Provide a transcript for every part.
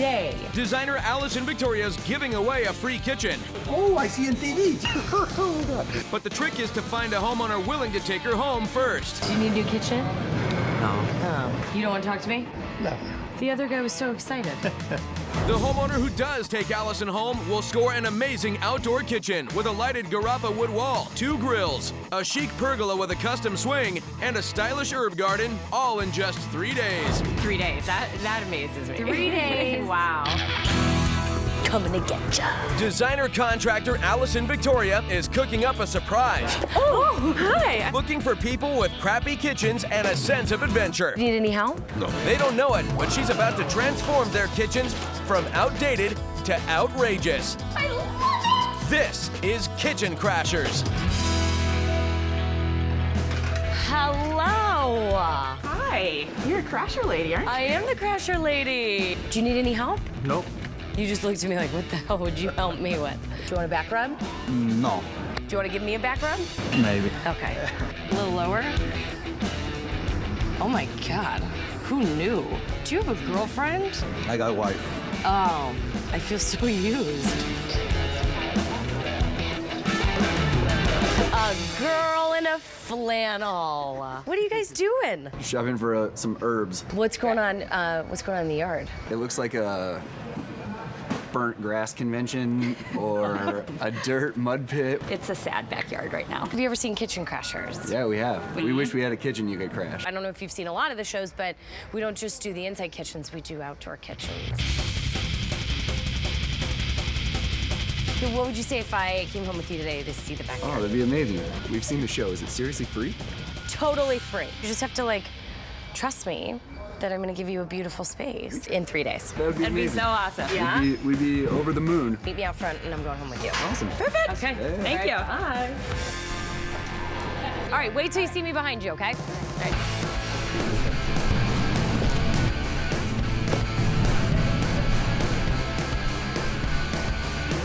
day. Designer Allison Victoria's giving away a free kitchen. Oh, I see on TV. But the trick is to find a homeowner willing to take her home first. Do you need a new kitchen? No. Oh. You don't want to talk to me? No. The other guy was so excited. The homeowner who does take Allison home will score an amazing outdoor kitchen with a lighted Garapa wood wall, 2 grills, a chic pergola with a custom swing, and a stylish herb garden, all in just 3 days. 3 days. That amazes me. 3 days. Wow. Coming to get ya. Designer contractor Allison Victoria is cooking up a surprise. Oh, hi. Looking for people with crappy kitchens and a sense of adventure. Need any help? No, they don't know it, but she's about to transform their kitchens from outdated to outrageous. I love it! This is Kitchen Crashers. Hello. Hi. You're a crasher lady, aren't you? I am the crasher lady. Do you need any help? Nope. You just looked at me like, what the hell would you help me with? Do you want a back rub? No. Do you want to give me a back rub? Maybe. Okay. A little lower. Oh my God. Who knew? Do you have a girlfriend? I got a wife. Oh, I feel so used. A girl in a flannel. What are you guys doing? Shopping for some herbs. What's going on? What's going on in the yard? It looks like a burnt grass convention or a dirt mud pit. It's a sad backyard right now. Have you ever seen Kitchen Crashers? Yeah, we have. We wish we had a kitchen you could crash. I don't know if you've seen a lot of the shows, but we don't just do the inside kitchens, we do outdoor kitchens. So what would you say if I came home with you today to see the Oh, backyard? that'd be amazing. We've seen the show. Is it seriously free? Totally free. You just have to, like, trust me that I'm gonna give you a beautiful space in 3 days. That'd be That'd be amazing. so awesome. Yeah? We'd be over the moon. Meet me out front and I'm going home with you. Awesome. Perfect. Okay. Yeah. Thank you. Bye. All right, wait till you see me behind you, okay? All right.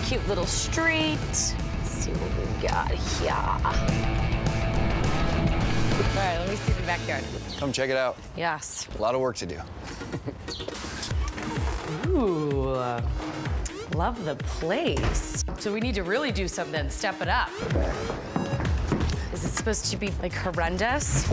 Cute little street. Let's see what we got here. All right, let me see the backyard. Come check it out. Yes. A lot of work to do. Ooh, love the place. So we need to really do something, step it up. Is it supposed to be like horrendous?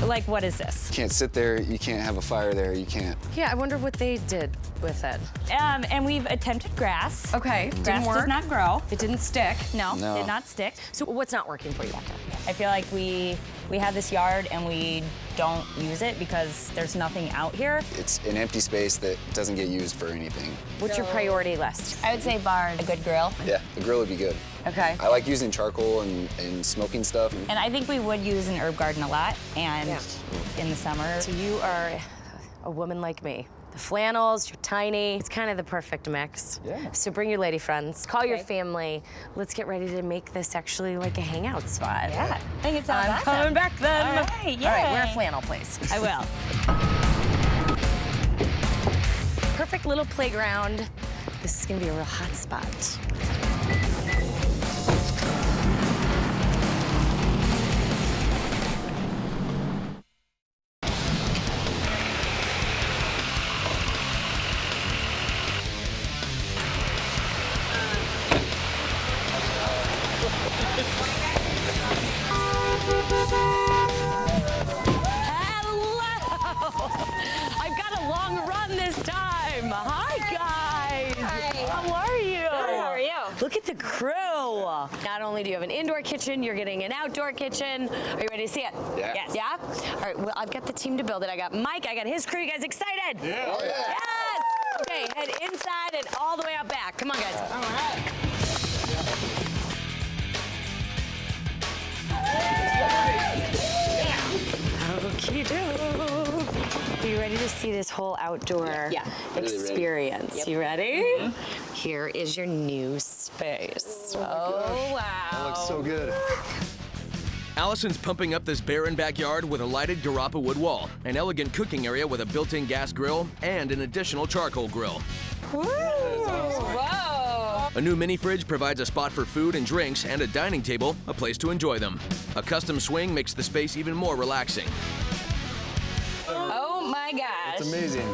Like, what is this? You can't sit there, you can't have a fire there, you can't. Yeah, I wonder what they did with it. And we've attempted grass. Okay, Grass didn't work. does not grow. It didn't stick. No, No. did not stick. So what's not working for you back there? I feel like we have this yard and we don't use it because there's nothing out here. It's an empty space that doesn't get used for anything. What's your priority list? I would say barn, a good grill. Yeah, the grill would be good. Okay. I like using charcoal and smoking stuff. And I think we would use an herb garden a lot and Yeah. in the summer. So you are a woman like me. The flannels, you're tiny. It's kind of the perfect mix. Yeah. So bring your lady friends, call your family. Let's get ready to make this actually like a hangout spot. Yeah, I think it sounds I'm awesome. coming back then. All right, All right, wear a yay. flannel, please. I will. Perfect little playground. This is gonna be a real hot spot. I've got a long run this time. Hi, guys. Hi. How are you? Good, how are you? Look at the crew. Not only do you have an indoor kitchen, you're getting an outdoor kitchen. Are you ready to see it? Yeah. Yes. Yeah? All right, well, I've got the team to build it. I got Mike, I got his crew. You guys excited? Yeah. Oh, yeah. Yes. Okay, head inside and all the way out back. Come on, guys. All right. Okey-doke. Are you ready to see this whole outdoor experience? You ready? Here is your new space. Oh, wow. That looks so good. Allison's pumping up this barren backyard with a lighted Garapa wood wall, an elegant cooking area with a built-in gas grill, and an additional charcoal grill. Whoa. A new mini fridge provides a spot for food and drinks, and a dining table, a place to enjoy them. A custom swing makes the space even more relaxing. Oh my gosh. It's amazing.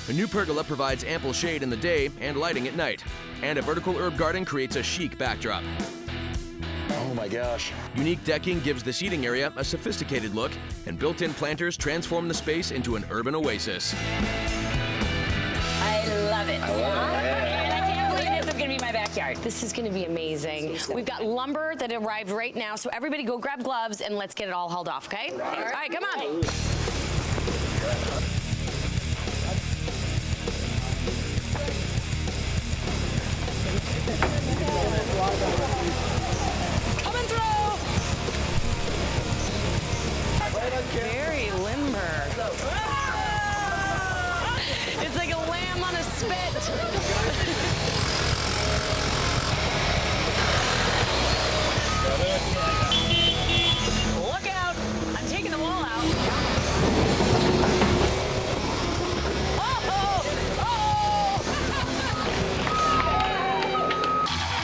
A new pergola provides ample shade in the day and lighting at night. And a vertical herb garden creates a chic backdrop. Oh my gosh. Unique decking gives the seating area a sophisticated look, and built-in planters transform the space into an urban oasis. I love it. I love it. And I can't believe this is gonna be my backyard. This is gonna be amazing. We've got lumber that arrived right now, so everybody go grab gloves and let's get it all hauled off, okay? All right, come on. Coming through. Very limber. It's like a lamb on a spit. Look out! I'm taking the wall out.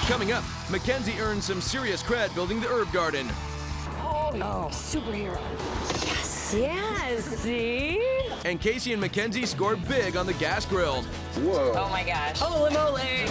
Coming up, Mackenzie earned some serious cred building the herb garden. Oh, superhero. Yes. Yes, see? And Casey and Mackenzie scored big on the gas grill. Whoa. Oh my gosh. Holy moly.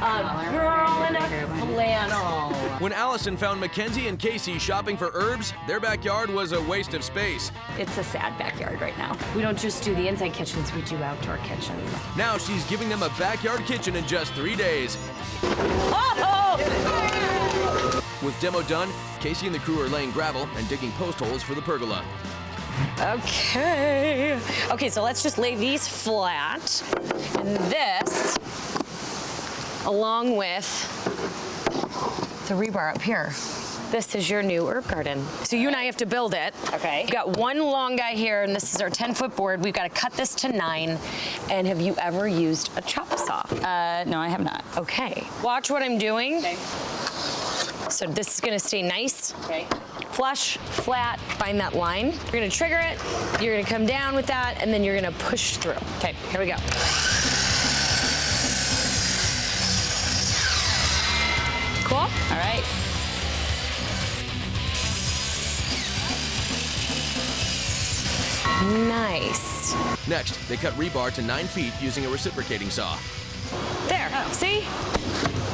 A girl in a flannel. When Allison found Mackenzie and Casey shopping for herbs, their backyard was a waste of space. It's a sad backyard right now. We don't just do the inside kitchens, we do outdoor kitchens. Now she's giving them a backyard kitchen in just 3 days. With demo done, Casey and the crew are laying gravel and digging post holes for the pergola. Okay. Okay, so let's just lay these flat. And this, along with the rebar up here. This is your new herb garden. So you and I have to build it. Okay. We've got one long guy here, and this is our 10-foot board. We've got to cut this to 9. And have you ever used a chop saw? No, I have not. Okay. Watch what I'm doing. Okay. So this is gonna stay nice. Okay. Flush, flat, find that line. You're gonna trigger it, you're gonna come down with that, and then you're gonna push through. Okay, here we go. Cool? All right. Nice. Next, they cut rebar to 9 feet using a reciprocating saw. There, Oh. see?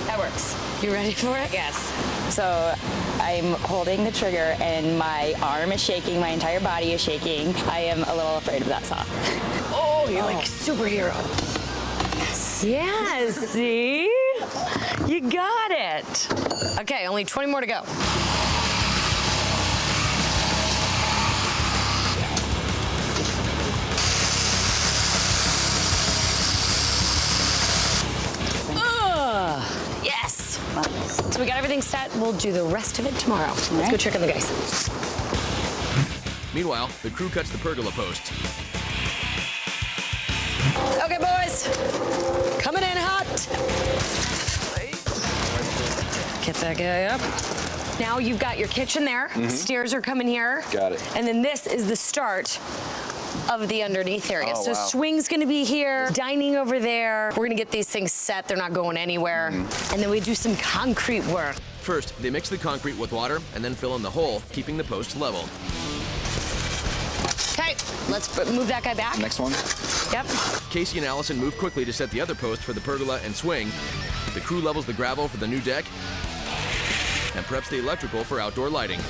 That works. You ready for it? Yes. So I'm holding the trigger and my arm is shaking, my entire body is shaking. I am a little afraid of that saw. Oh, you're like a superhero. Yes, see? You got it. Okay, only 20 more to go. Yes. So we got everything set. We'll do the rest of it tomorrow. Let's go check on the guys. Meanwhile, the crew cuts the pergola posts. Okay, boys. Coming in hot. Get that guy up. Now you've got your kitchen there. Stairs are coming here. Got it. And then this is the start of the underneath area. Oh, so wow. swing's gonna be here, dining over there. We're gonna get these things set. They're not going anywhere. And then we do some concrete work. First, they mix the concrete with water and then fill in the hole, keeping the posts level. Okay, let's move that guy back. Next one. Yep. Casey and Allison move quickly to set the other post for the pergola and swing. The crew levels the gravel for the new deck and preps the electrical for outdoor lighting.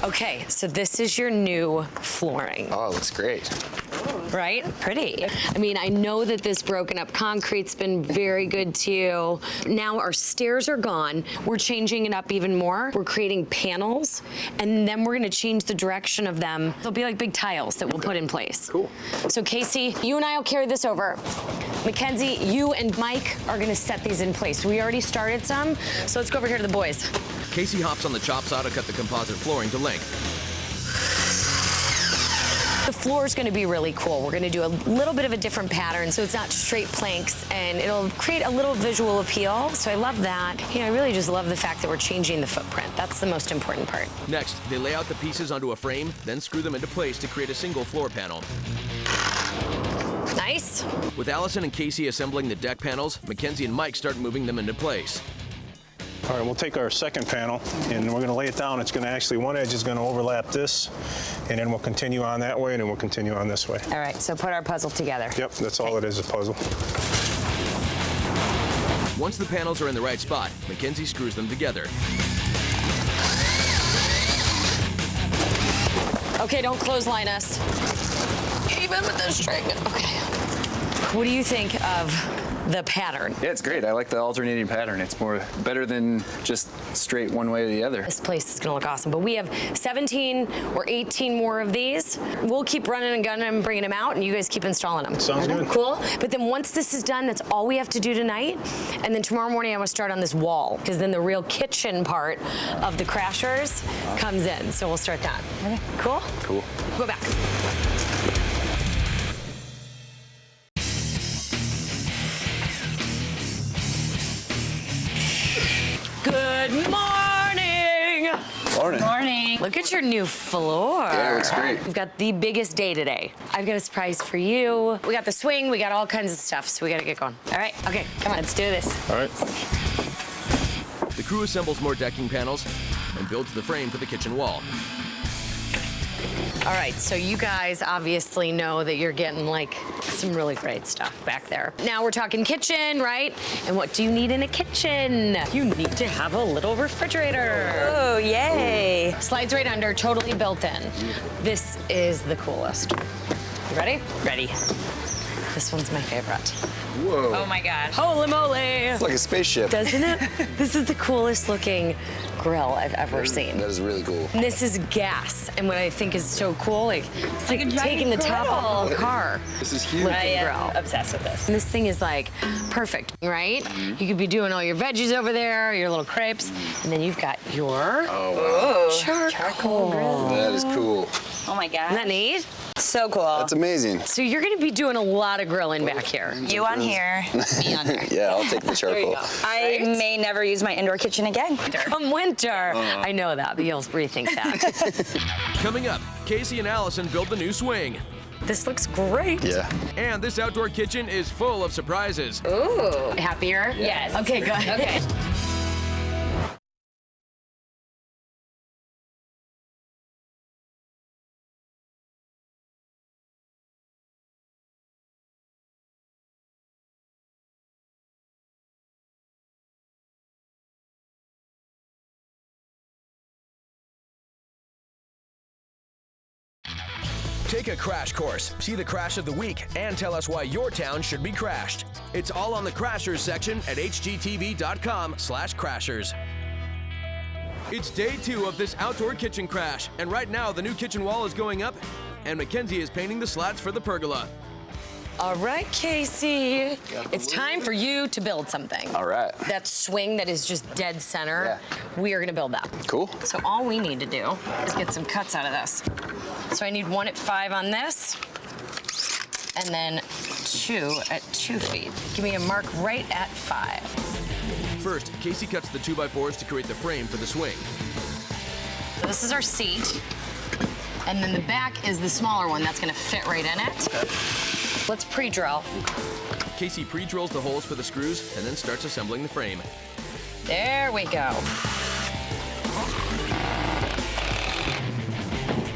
Okay, so this is your new flooring. Oh, it looks great. Right? Pretty. I mean, I know that this broken up concrete's been very good to you. Now our stairs are gone. We're changing it up even more. We're creating panels, and then we're gonna change the direction of them. They'll be like big tiles that we'll put in place. Cool. So Casey, you and I will carry this over. Mackenzie, you and Mike are gonna set these in place. We already started some, so let's go over here to the boys. Casey hops on the chop saw to cut the composite flooring to length. The floor is going to be really cool. We're going to do a little bit of a different pattern, so it's not straight planks, and it'll create a little visual appeal. So I love that. You know, I really just love the fact that we're changing the footprint. That's the most important part. Next, they lay out the pieces onto a frame, then screw them into place to create a single floor panel. Nice. With Allison and Casey assembling the deck panels, Mackenzie and Mike start moving them into place. All right, we'll take our second panel and we're going to lay it down. It's going to actually, one edge is going to overlap this, and then we'll continue on that way, and then we'll continue on this way. All right, so put our puzzle together. Yep, that's all it is, a puzzle. Once the panels are in the right spot, Mackenzie screws them together. Okay, don't clothesline us. Even with the string. Okay. What do you think of the pattern? Yeah, it's great. I like the alternating pattern. It's better than just straight one way or the other. This place is gonna look awesome, but we have 17 or 18 more of these. We'll keep running and gunning and bringing them out, and you guys keep installing them. Sounds good. Cool. But then once this is done, that's all we have to do tonight. And then tomorrow morning, I'm gonna start on this wall, because then the real kitchen part of the Crashers comes in. So we'll start that. Okay. Cool? Cool. Go back. Good morning. Morning. Morning. Look at your new floor. Yeah, it looks great. We've got the biggest day today. I've got a surprise for you. We got the swing, we got all kinds of stuff, so we gotta get going. All right, okay, come on, let's do this. All right. The crew assembles more decking panels and builds the frame for the kitchen wall. All right, so you guys obviously know that you're getting like some really great stuff back there. Now we're talking kitchen, right? And what do you need in a kitchen? You need to have a little refrigerator. Oh, yay. Slides right under, totally built in. This is the coolest. You ready? Ready. This one's my favorite. Whoa. Oh my gosh. Holy moly! It's like a spaceship. Doesn't it? This is the coolest looking grill I've ever seen. That is really cool. And this is gas, and what I think is so cool, like it's like a giant taking the top grill. off of a car. This is huge. I am grill. Obsessed with this. And this thing is like perfect, right? You could be doing all your veggies over there, your little crepes, and then you've got your charcoal grill. That is cool. Oh my gosh. Isn't that neat? So cool. That's amazing. So you're gonna be doing a lot of grilling back here. You on here, me on there. Yeah, I'll take the charcoal. I may never use my indoor kitchen again. Come winter. I know that, but you'll rethink that. Coming up, Casey and Allison build the new swing. This looks great. Yeah. And this outdoor kitchen is full of surprises. Ooh. Happier? Yes. Okay, good. Okay. Take a crash course, see the crash of the week, and tell us why your town should be crashed. It's all on the Crashers section at hgtv.com/crashers. It's day 2 of this outdoor kitchen crash, and right now the new kitchen wall is going up, and Mackenzie is painting the slats for the pergola. All right, Casey. It's time for you to build something. All right. That swing that is just dead center, we are gonna build that. Cool. So all we need to do is get some cuts out of this. So I need 1 at 5 on this, and then 2 at 2 feet. Give me a mark right at 5. First, Casey cuts the 2x4s to create the frame for the swing. So this is our seat, and then the back is the smaller one that's gonna fit right in it. Let's pre-drill. Casey pre-drills the holes for the screws and then starts assembling the frame. There we go.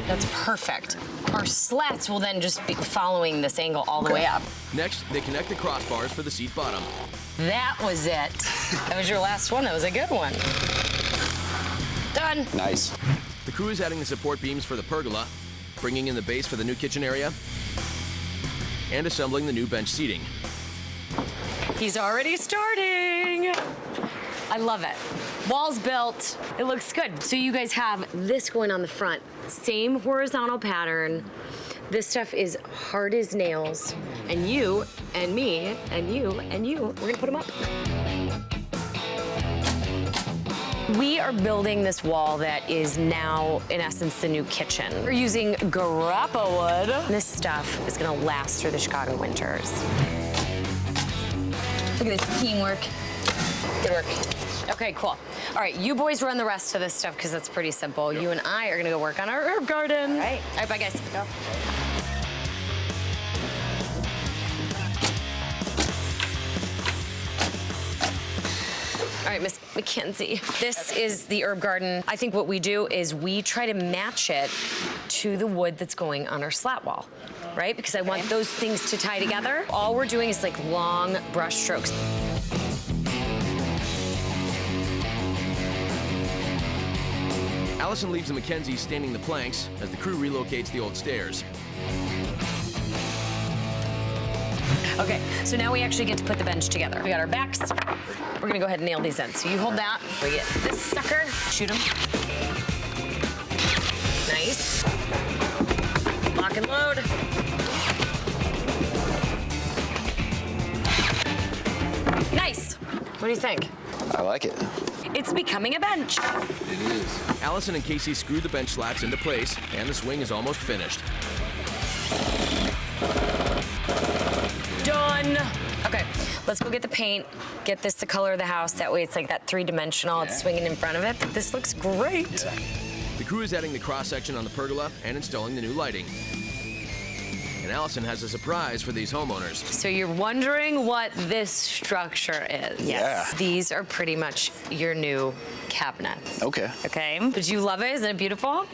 That's perfect. Our slats will then just be following this angle all the way up. Next, they connect the crossbars for the seat bottom. That was it. That was your last one. That was a good one. Done. Nice. The crew is adding the support beams for the pergola, bringing in the base for the new kitchen area, and assembling the new bench seating. He's already starting. I love it. Wall's built. It looks good. So you guys have this going on the front. Same horizontal pattern. This stuff is hard as nails. And you and me and you and you, we're gonna put them up. We are building this wall that is now, in essence, the new kitchen. We're using Garappa wood. This stuff is gonna last through the Chicago winters. Look at this teamwork. Good work. Okay, cool. All right, you boys run the rest of this stuff because that's pretty simple. You and I are gonna go work on our herb garden. All right. All right, bye guys. Go. All right, Miss Mackenzie, this is the herb garden. I think what we do is we try to match it to the wood that's going on our slat wall, right? Because I want those things to tie together. All we're doing is like long brush strokes. Allison leaves the Mackenzies standing the planks as the crew relocates the old stairs. Okay, so now we actually get to put the bench together. We got our backs. We're gonna go ahead and nail these in. So you hold that. We get this sucker. Shoot him. Nice. Lock and load. Nice. What do you think? I like it. It's becoming a bench. It is. Allison and Casey screw the bench slats into place, and the swing is almost finished. Done. Okay, let's go get the paint, get this the color of the house. That way it's like that three-dimensional, it's swinging in front of it. But this looks great. The crew is adding the cross-section on the pergola and installing the new lighting. And Allison has a surprise for these homeowners. So you're wondering what this structure is. Yes. These are pretty much your new cabinets. Okay. Okay. Did you love it? Isn't it beautiful?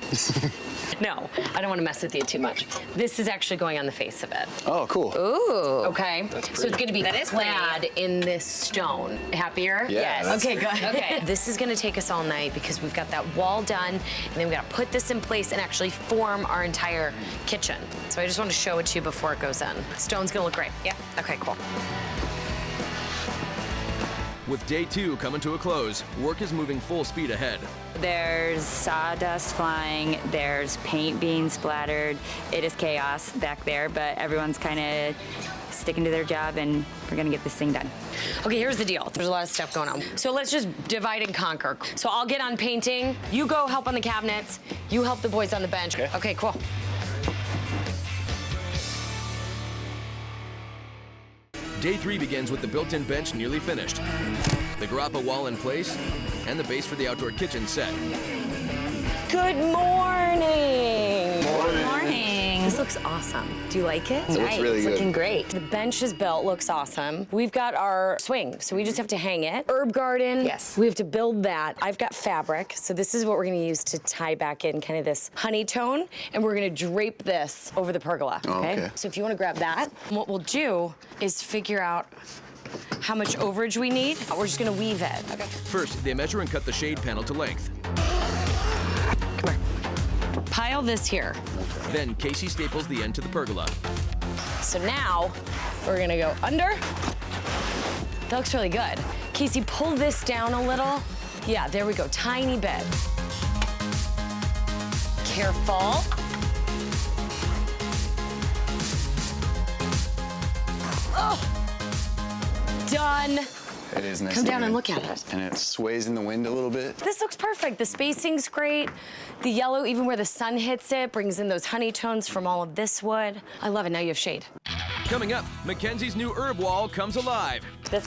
No, I don't want to mess with you too much. This is actually going on the face of it. Oh, cool. Ooh. Okay. So it's going to be clad in this stone. Happier? Yeah, Yes. that's Okay, good. Okay. This is going to take us all night because we've got that wall done, and then we got to put this in place and actually form our entire kitchen. So I just want to show it to you before it goes in. Stone's going to look great. Yeah. Okay, cool. With day 2 coming to a close, work is moving full speed ahead. There's sawdust flying, there's paint being splattered. It is chaos back there, but everyone's kind of sticking to their job, and we're gonna get this thing done. Okay, here's the deal. There's a lot of stuff going on. So let's just divide and conquer. So I'll get on painting, you go help on the cabinets, you help the boys on the bench. Okay, cool. Day 3 begins with the built-in bench nearly finished, the Garappa wall in place, and the base for the outdoor kitchen set. Good morning. Good morning. This looks awesome. Do you like it? It looks really It's good. looking great. The bench is built, looks awesome. We've got our swing, so we just have to hang it. Herb garden. Yes. We have to build that. I've got fabric, so this is what we're gonna use to tie back in kind of this honey tone, and we're gonna drape this over the pergola, okay. So if you wanna grab that, what we'll do is figure out how much overage we need. We're just gonna weave it. Okay. First, they measure and cut the shade panel to length. Come here. Pile this here. Then Casey staples the end to the pergola. So now we're gonna go under. That looks really good. Casey, pull this down a little. Yeah, there we go, tiny bit. Careful. Oh, done. It is nice. Come down and looking. look at it. And it sways in the wind a little bit. This looks perfect. The spacing's great. The yellow, even where the sun hits it, brings in those honey tones from all of this wood. I love it. Now you have shade. Coming up, Mackenzie's new herb wall comes alive. This